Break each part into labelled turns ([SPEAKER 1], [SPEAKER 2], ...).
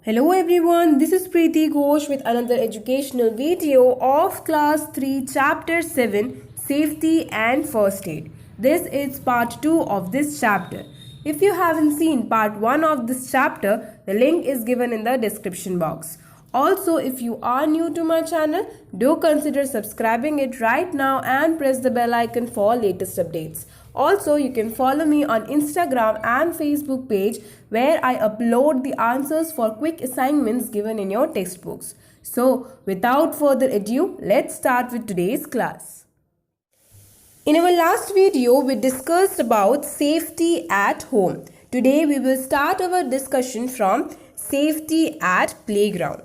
[SPEAKER 1] Hello everyone, this is Preeti Ghosh with another educational video of class 3 chapter 7 Safety and First Aid. This is part 2 of this chapter. If you haven't seen part 1 of this chapter, the link is given in the description box. Also, if you are new to my channel, do consider subscribing it right now and press the bell icon for latest updates. Also, you can follow me on Instagram and Facebook page where I upload the answers for quick assignments given in your textbooks. So, without further ado, let's start with today's class. In our last video, we discussed about safety at home. Today, we will start our discussion from safety at playground.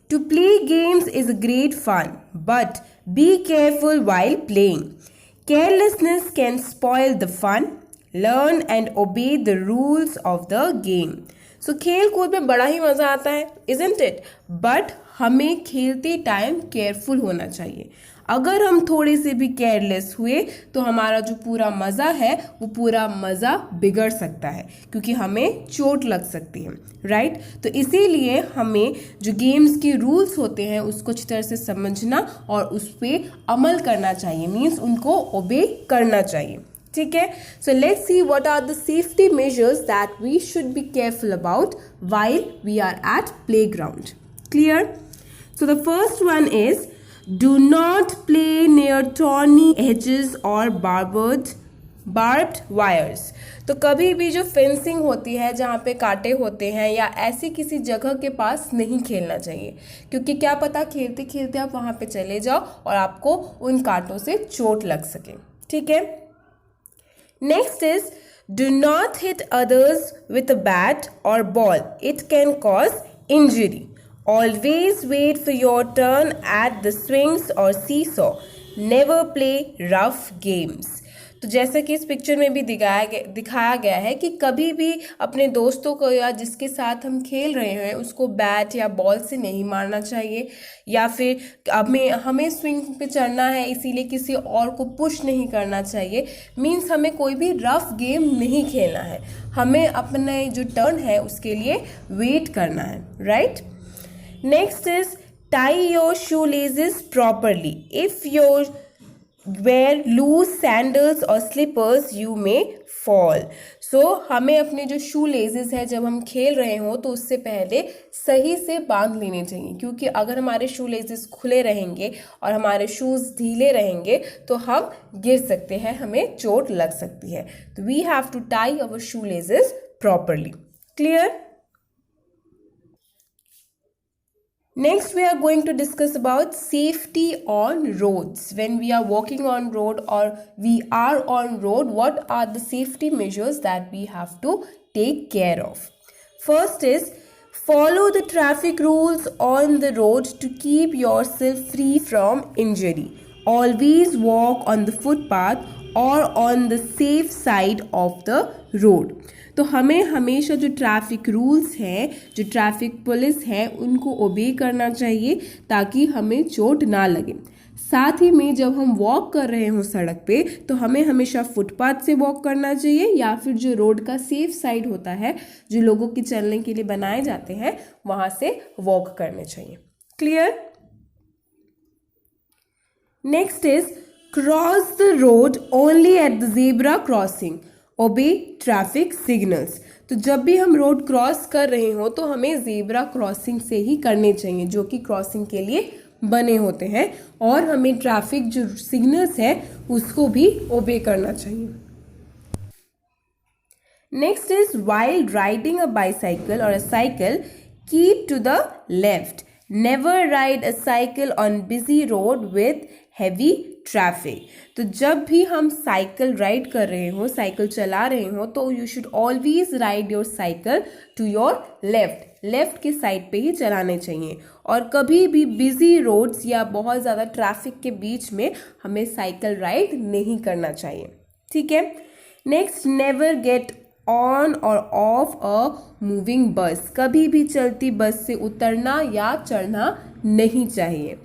[SPEAKER 1] To play games is great fun, but be careful while playing. Carelessness can spoil the fun. Learn and obey the rules of the game. So खेल कूद में बड़ा ही मज़ा आता है, isn't it? But हमें खेलते time careful होना चाहिए. अगर हम थोड़े से भी केयरलेस हुए तो हमारा जो पूरा मज़ा है वो पूरा मज़ा बिगड़ सकता है क्योंकि हमें चोट लग सकती है, राइट? तो इसीलिए हमें जो गेम्स के रूल्स होते हैं उसको अच्छी तरह से समझना और उस पर अमल करना चाहिए, मीन्स उनको ओबे करना चाहिए. ठीक है, so let's see what are the safety measures that we should be careful about while we are at playground. Clear? So the first one is do not play near thorny edges or barbed wires. तो कभी भी जो fencing होती है जहाँ पे कांटे होते हैं या ऐसी किसी जगह के पास नहीं खेलना चाहिए क्योंकि क्या पता खेलते खेलते आप वहाँ पे चले जाओ और आपको उन कांटों से चोट लग सके. ठीक है. Next is do not hit others with a bat or ball. It can cause injury. Always wait for your turn at the swings or seesaw. Never play rough games. तो जैसा कि इस पिक्चर में भी दिखाया गया है कि कभी भी अपने दोस्तों को या जिसके साथ हम खेल रहे हैं उसको बैट या बॉल से नहीं मारना चाहिए या फिर हमें स्विंग पे चढ़ना है इसीलिए किसी और को पुश नहीं करना चाहिए. मीन्स हमें कोई भी रफ गेम नहीं खेलना है, हमें अपने जो टर्न है उसके लिए वेट करना है, right? Next is tie your shoelaces properly. If you wear loose sandals or slippers, you may fall. So हमें अपने जो शू लेसेस है जब हम खेल रहे हो तो उससे पहले सही से बांध लेने चाहिए क्योंकि अगर हमारे शू लेसेस खुले रहेंगे और हमारे शूज़ ढीले रहेंगे तो हम गिर सकते हैं, हमें चोट लग सकती है. तो we have to tie our shoe laces properly. Clear? Next, we are going to discuss about safety on roads. When we are walking on road or we are on road, what are the safety measures that we have to take care of? First is follow the traffic rules on the road to keep yourself free from injury. Always walk on the footpath or on the safe side of the road. तो हमें हमेशा जो traffic rules हैं, जो traffic police है उनको ओबे करना चाहिए ताकि हमें चोट ना लगे. साथ ही में जब हम वॉक कर रहे हों सड़क पे तो हमें हमेशा फुटपाथ से वॉक करना चाहिए या फिर जो रोड का सेफ साइड होता है जो लोगों के चलने के लिए बनाए जाते हैं वहाँ से वॉक करने चाहिए. Clear? Next is cross the road only at the zebra crossing. Obey traffic signals. तो जब भी हम रोड क्रॉस कर रहे हो तो हमें ज़ेब्रा क्रॉसिंग से ही करने चाहिए जो कि क्रॉसिंग के लिए बने होते हैं और हमें ट्रैफिक जो सिग्नल्स है उसको भी ओबे करना चाहिए. Next is while riding a bicycle और a cycle keep to the left. Never ride a cycle on busy road with heavy traffic. तो जब भी हम साइकिल राइड कर रहे हो, साइकिल चला रहे हो तो you should always ride your cycle to your left के साइड पे ही चलाने चाहिए और कभी भी बिजी रोड्स या बहुत ज़्यादा ट्रैफिक के बीच में हमें साइकिल राइड नहीं करना चाहिए. ठीक है. नेक्स्ट, नेवर गेट ऑन और ऑफ अ मूविंग बस. कभी भी चलती बस से उतरना या चढ़ना नहीं चाहिए.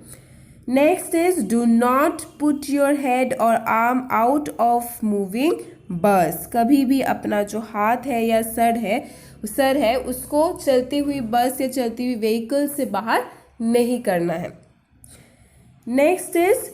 [SPEAKER 1] Next is do not put your head or arm out of moving बस कभी भी अपना जो हाथ है या सर है उसको चलती हुई बस या चलती हुई व्हीकल से बाहर नहीं करना है। Next is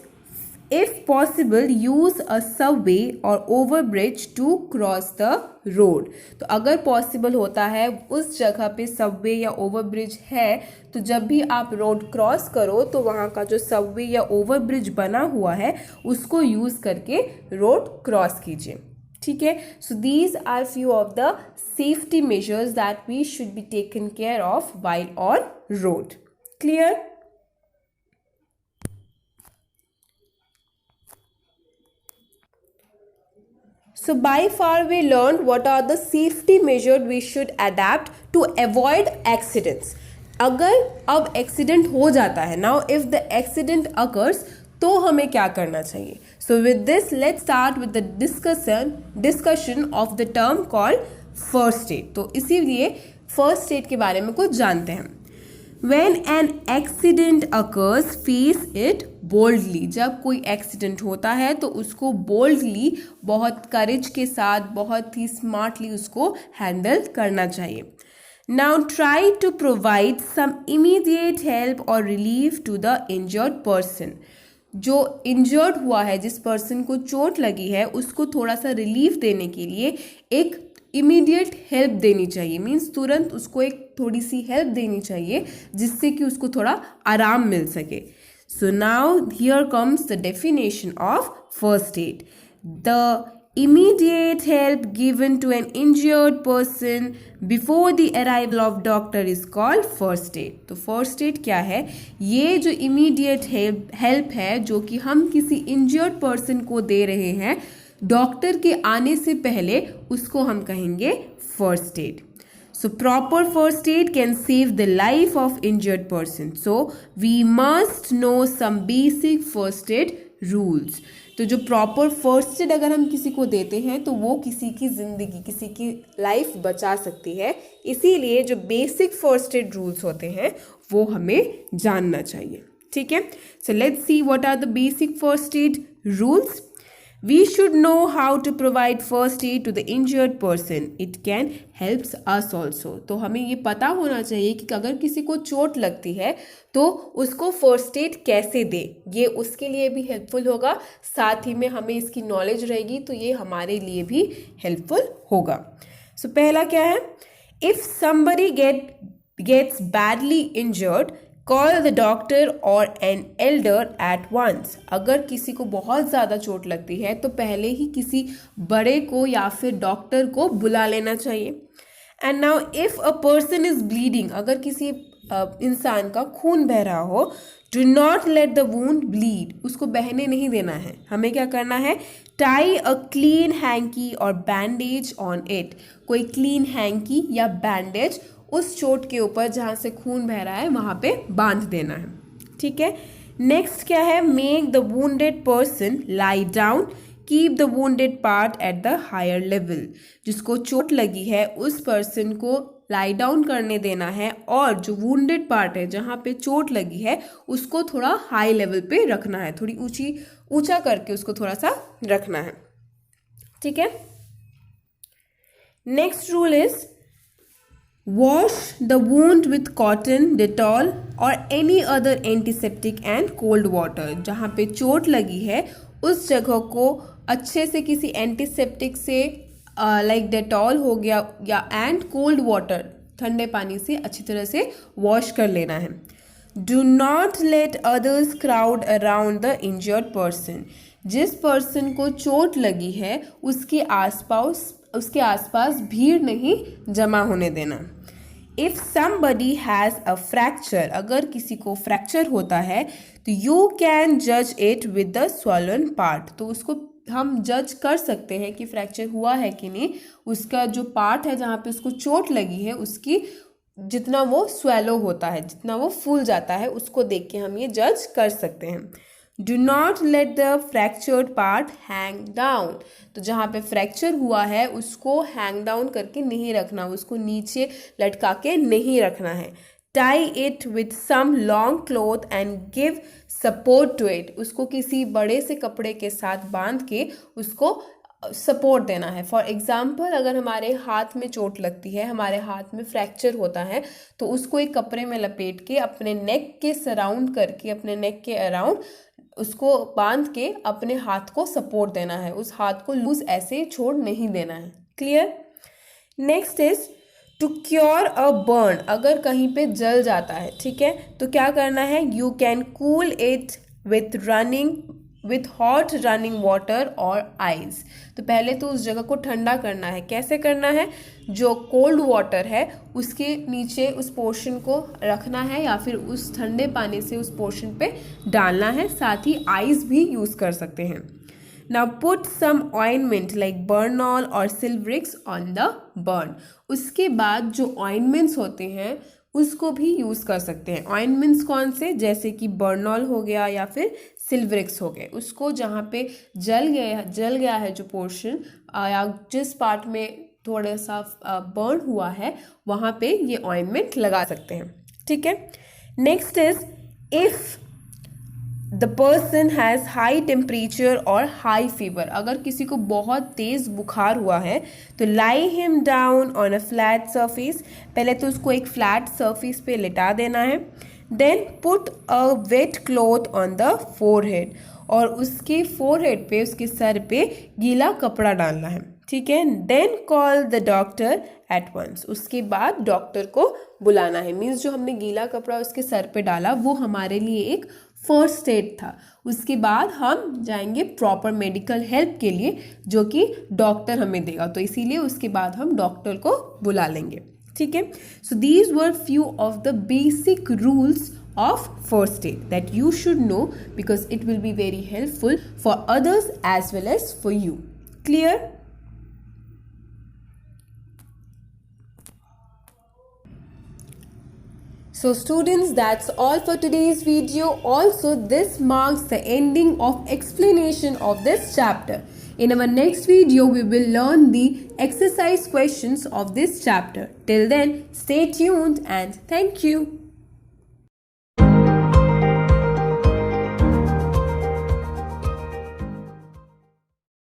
[SPEAKER 1] if possible use a subway or overbridge to cross the road। तो अगर पॉसिबल होता है उस जगह पे सबवे या ओवरब्रिज है तो जब भी आप रोड क्रॉस करो तो वहाँ का जो सबवे या ओवरब्रिज बना हुआ है उसको यूज करके रोड क्रॉस कीजिए। ठीक है, so these are few of the safety measures that we should be taken care of while on road. Clear? So by far we learned what are the safety measures we should adapt to avoid accidents। अगर अब accident हो जाता है, now if the accident occurs तो हमें क्या करना चाहिए? So with this let's start with the discussion of the term called first aid। तो इसीलिए फर्स्ट एड के बारे में कुछ जानते हैं। When an accident occurs, face it boldly। जब कोई एक्सीडेंट होता है तो उसको boldly, बहुत करेज के साथ, बहुत ही स्मार्टली उसको हैंडल करना चाहिए। Now try to provide some immediate help or relief to the injured person। जो इंजर्ड हुआ है, जिस पर्सन को चोट लगी है, उसको थोड़ा सा रिलीफ देने के लिए एक इमीडिएट हेल्प देनी चाहिए। मीन्स तुरंत उसको एक थोड़ी सी हेल्प देनी चाहिए जिससे कि उसको थोड़ा आराम मिल सके। So now here comes the definition of first aid. The immediate help given to an injured person before the arrival of doctor is called first aid। तो first aid क्या है? ये जो immediate help है जो कि हम किसी injured person को दे रहे हैं डॉक्टर के आने से पहले, उसको हम कहेंगे first aid। So proper first aid can save the life of injured person। So we must know some basic first aid rules। तो जो प्रॉपर फर्स्ट एड अगर हम किसी को देते हैं तो वो किसी की ज़िंदगी, किसी की लाइफ बचा सकती है। इसीलिए जो बेसिक फर्स्ट एड रूल्स होते हैं वो हमें जानना चाहिए। ठीक है, so let's see what are the basic first aid rules. We should know how to provide first aid to the injured person। It can helps us also। तो हमें ये पता होना चाहिए कि अगर किसी को चोट लगती है तो उसको फर्स्ट एड कैसे दे, ये उसके लिए भी हेल्पफुल होगा। साथ ही में हमें इसकी नॉलेज रहेगी तो ये हमारे लिए भी हेल्पफुल होगा। सो पहला क्या है? If somebody gets badly injured, call the doctor और एन एल्डर एट वंस। अगर किसी को बहुत ज़्यादा चोट लगती है तो पहले ही किसी बड़े को या फिर डॉक्टर को बुला लेना चाहिए। And now if a person is bleeding, अगर किसी इंसान का खून बह रहा हो, do not let the wound bleed. उसको बहने नहीं देना है। हमें क्या करना है? टाई अ क्लीन हैंकी और बैंडेज ऑन इट। कोई क्लीन हैंकी या बैंडेज उस चोट के ऊपर जहाँ से खून बह रहा है वहाँ पे बांध देना है। ठीक है, नेक्स्ट क्या है? Make the wounded person lie down, keep the wounded part at the higher level. जिसको चोट लगी है उस पर्सन को लाई डाउन करने देना है और जो वुंडेड पार्ट है, जहाँ पे चोट लगी है, उसको थोड़ा हाई लेवल पे रखना है, थोड़ी ऊंचा करके उसको थोड़ा सा रखना है। ठीक है, next rule is wash the wound with cotton, Dettol और any other antiseptic and cold water. जहाँ पे चोट लगी है उस जगह को अच्छे से किसी एंटीसेप्टिक से लाइक डेटॉल हो गया या एंड कोल्ड वाटर, ठंडे पानी से अच्छी तरह से वॉश कर लेना है। Do not let others crowd around the injured person. जिस पर्सन को चोट लगी है उसके आसपास भीड़ नहीं जमा होने देना। If somebody has a fracture, अगर किसी को फ्रैक्चर होता है तो यू कैन जज it with the swollen part. तो उसको हम जज कर सकते हैं कि फ्रैक्चर हुआ है कि नहीं। उसका जो पार्ट है जहाँ पे उसको चोट लगी है, उसकी जितना वो स्वेलो होता है, जितना वो फूल जाता है, उसको देख के हम ये जज कर सकते हैं। Do not let the fractured part hang down. तो जहाँ पे फ्रैक्चर हुआ है उसको हैंग डाउन करके नहीं रखना, उसको नीचे लटका के नहीं रखना है। Tie it with some long cloth and give support to it. उसको किसी बड़े से कपड़े के साथ बांध के उसको सपोर्ट देना है। फॉर एग्जाम्पल, अगर हमारे हाथ में चोट लगती है, हमारे हाथ में फ्रैक्चर होता है, तो उसको एक कपड़े में लपेट के अपने नेक के सराउंड करके, अपने नेक के अराउंड उसको बांध के अपने हाथ को सपोर्ट देना है, उस हाथ को लूज ऐसे छोड़ नहीं देना है। Clear? Next is to cure a burn. अगर कहीं पे जल जाता है, ठीक है, तो क्या करना है, you can cool it with hot running water और आइस। तो पहले तो उस जगह को ठंडा करना है। कैसे करना है, जो कोल्ड वाटर है उसके नीचे उस पोर्शन को रखना है या फिर उस ठंडे पानी से उस पोर्शन पे डालना है, साथ ही आइस भी यूज़ कर सकते हैं। Now put some ointment like Bernol or Silvrix on the burn. उसके बाद जो ointments होते हैं उसको भी यूज़ कर सकते हैं। ointments कौन से, जैसे कि बर्नॉल हो गया या फिर सिल्वरिक्स हो गए, उसको जहाँ पे जल गया है जो पोर्शन या जिस पार्ट में थोड़ा सा बर्न हुआ है वहाँ पे ये ऑइंटमेंट लगा सकते हैं। ठीक है। Next is if the person has high temperature और हाई फीवर। अगर किसी को बहुत तेज़ बुखार हुआ है तो lie him down on a flat surface. पहले तो उसको एक फ्लैट सरफेस पे लिटा देना है। Then put a wet cloth on the forehead, और उसके फोरहेड पे, उसके सर पे गीला कपड़ा डालना है। ठीक है। Then call the doctor at once. उसके बाद डॉक्टर को बुलाना है। मीन्स जो हमने गीला कपड़ा उसके सर पे डाला वो हमारे लिए एक फर्स्ट एड था। उसके बाद हम जाएंगे प्रॉपर मेडिकल हेल्प के लिए जो कि डॉक्टर हमें देगा, तो इसीलिए उसके बाद हम डॉक्टर को बुला लेंगे। ठीक है। So these were few of the basic rules of first aid that you should know because it will be very helpful for others as well as for you. Clear? So students, that's all for today's video. Also, this marks the ending of explanation of this chapter. In our next video, we will learn the exercise questions of this chapter. Till then, stay tuned and thank you.